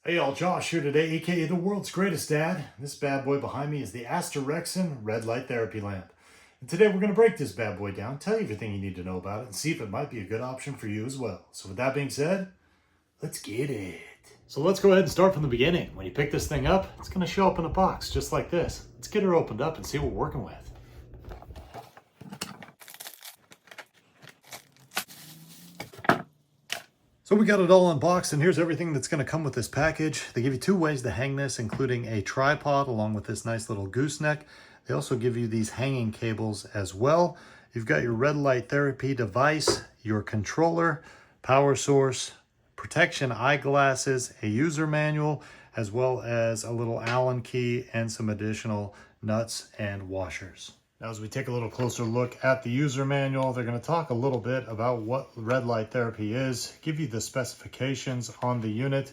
Hey y'all, Josh here today, aka the world's greatest dad. This bad boy behind me is the Astarexin red light therapy lamp. And today we're going to break this bad boy down, tell you everything you need to know about it, and see if it might be a good option for you as well. So with that being said, let's get it. So let's go ahead and start from the beginning. When you pick this thing up, it's going to show up in a box just like this. Let's get her opened up and see what we're working with. So we got it all unboxed, and here's everything that's going to come with this package. They give you two ways to hang this, including a tripod along with this nice little gooseneck. They also give you these hanging cables as well. You've got your red light therapy device, your controller, power source, protection eyeglasses, a user manual, as well as a little Allen key and some additional nuts and washers. Now, as we take a little closer look at the user manual, they're going to talk a little bit about what red light therapy is, give you the specifications on the unit,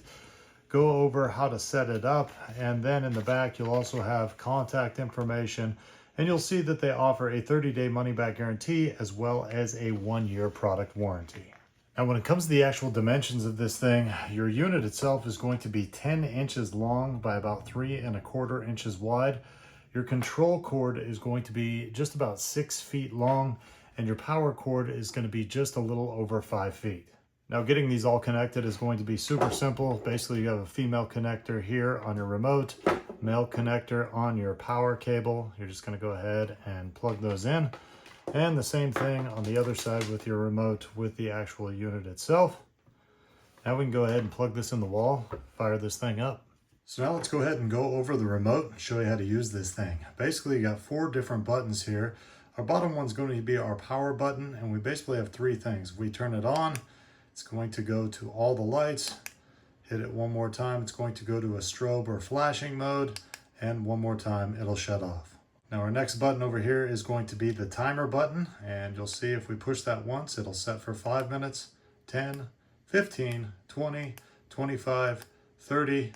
go over how to set it up, and then in the back you'll also have contact information, and you'll see that they offer a 30-day money-back guarantee as well as a 1-year product warranty. Now, when it comes to the actual dimensions of this thing, your unit itself is going to be 10 inches long by about 3¼ inches wide. Your control cord is going to be just about 6 feet long, and your power cord is going to be just a little over 5 feet. Now, getting these all connected is going to be super simple. Basically, you have a female connector here on your remote, male connector on your power cable. You're just going to go ahead and plug those in. And the same thing on the other side with your remote with the actual unit itself. Now we can go ahead and plug this in the wall, fire this thing up. So now let's go ahead and go over the remote and show you how to use this thing. Basically, you got 4 different buttons here. Our bottom one's going to be our power button, and we basically have 3 things. We turn it on, it's going to go to all the lights. Hit it one more time, it's going to go to a strobe or flashing mode, and one more time, it'll shut off. Now our next button over here is going to be the timer button, and you'll see if we push that once, it'll set for 5 minutes, 10, 15, 20, 25, 30,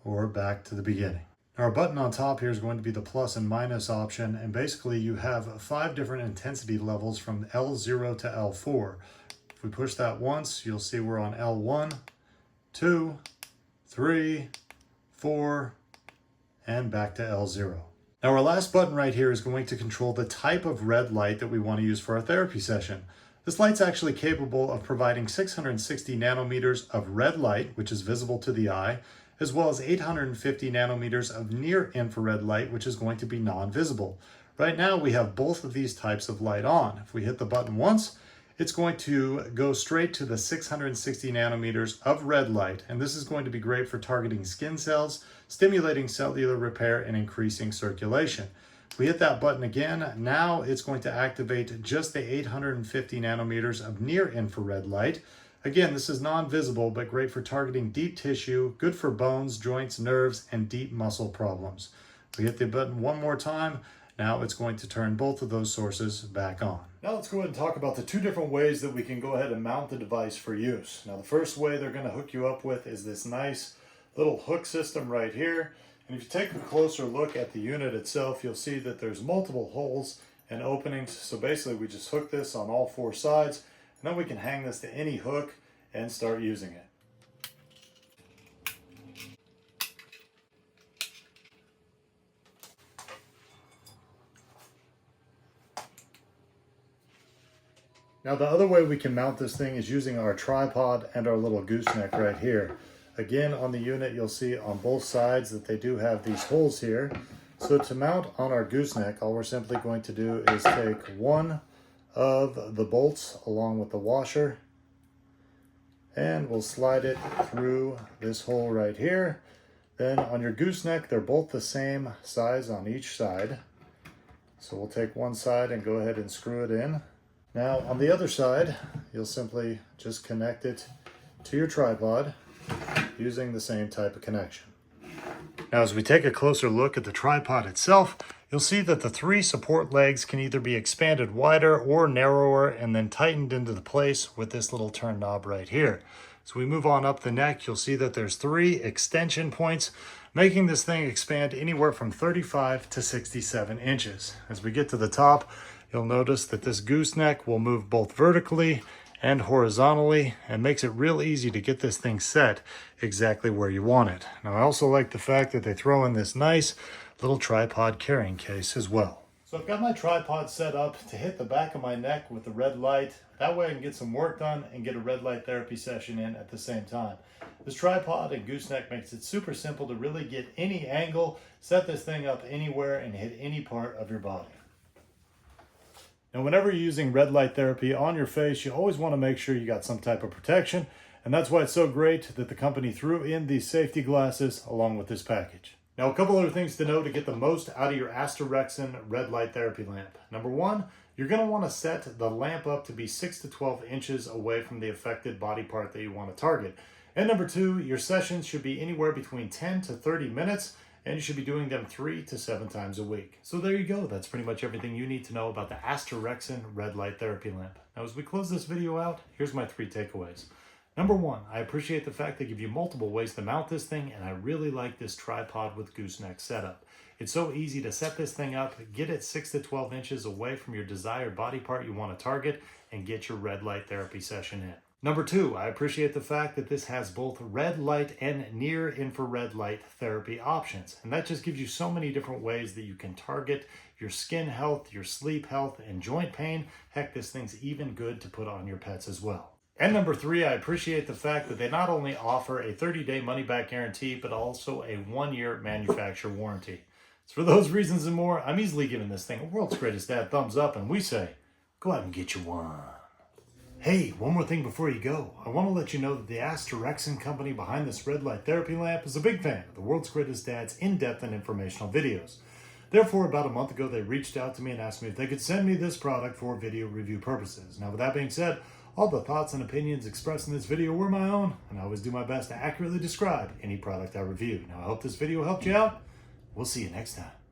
or back to the beginning. Now our button on top here is going to be the plus and minus option, and basically you have 5 different intensity levels from L0 to L4. If we push that once, you'll see we're on L1, 2, 3, 4, and back to L0. Now our last button right here is going to control the type of red light that we want to use for our therapy session. This light's actually capable of providing 660 nanometers of red light, which is visible to the eye, as well as 850 nanometers of near infrared light, which is going to be non-visible. Right now we have both of these types of light on. If we hit the button once, it's going to go straight to the 660 nanometers of red light, and this is going to be great for targeting skin cells, stimulating cellular repair, and increasing circulation. If we hit that button again, now it's going to activate just the 850 nanometers of near infrared light. Again, this is non-visible, but great for targeting deep tissue, good for bones, joints, nerves, and deep muscle problems. We hit the button one more time. Now it's going to turn both of those sources back on. Now let's go ahead and talk about the 2 different ways that we can go ahead and mount the device for use. Now the first way they're going to hook you up with is this nice little hook system right here. And if you take a closer look at the unit itself, you'll see that there's multiple holes and openings. So basically we just hook this on all 4 sides. And then we can hang this to any hook and start using it. Now the other way we can mount this thing is using our tripod and our little gooseneck right here. Again, on the unit you'll see on both sides that they do have these holes here. So to mount on our gooseneck, all we're simply going to do is take one of the bolts along with the washer, and we'll slide it through this hole right here. Then on your gooseneck, they're both the same size on each side. So we'll take one side and go ahead and screw it in. Now on the other side, you'll simply just connect it to your tripod using the same type of connection. Now as we take a closer look at the tripod itself, you'll see that the 3 support legs can either be expanded wider or narrower and then tightened into the place with this little turn knob right here. So we move on up the neck, you'll see that there's 3 extension points, making this thing expand anywhere from 35 to 67 inches. As we get to the top, you'll notice that this gooseneck will move both vertically and horizontally, and makes it real easy to get this thing set exactly where you want it. Now I also like the fact that they throw in this nice little tripod carrying case as well. So I've got my tripod set up to hit the back of my neck with the red light. That way I can get some work done and get a red light therapy session in at the same time. This tripod and gooseneck makes it super simple to really get any angle, set this thing up anywhere, and hit any part of your body. Now whenever you're using red light therapy on your face, you always want to make sure you got some type of protection, and that's why it's so great that the company threw in these safety glasses along with this package. Now, a couple other things to know to get the most out of your Astarexin red light therapy lamp. Number one, you're going to want to set the lamp up to be 6 to 12 inches away from the affected body part that you want to target. And number two, your sessions should be anywhere between 10 to 30 minutes, and you should be doing them 3 to 7 times a week. So there you go. That's pretty much everything you need to know about the Astarexin red light therapy lamp. Now, as we close this video out, here's my 3 takeaways. Number one, I appreciate the fact they give you multiple ways to mount this thing, and I really like this tripod with gooseneck setup. It's so easy to set this thing up, get it 6 to 12 inches away from your desired body part you want to target, and get your red light therapy session in. Number two, I appreciate the fact that this has both red light and near infrared light therapy options. And that just gives you so many different ways that you can target your skin health, your sleep health, and joint pain. Heck, this thing's even good to put on your pets as well. And number three, I appreciate the fact that they not only offer a 30-day money-back guarantee, but also a 1-year manufacturer warranty. So for those reasons and more, I'm easily giving this thing a World's Greatest Dad thumbs up, and we say, go out and get you one. Hey, one more thing before you go. I want to let you know that the Astarexin company behind this red light therapy lamp is a big fan of the World's Greatest Dad's in-depth and informational videos. Therefore, about a month ago, they reached out to me and asked me if they could send me this product for video review purposes. Now, with that being said, all the thoughts and opinions expressed in this video were my own, and I always do my best to accurately describe any product I review. Now, I hope this video helped you out. We'll see you next time.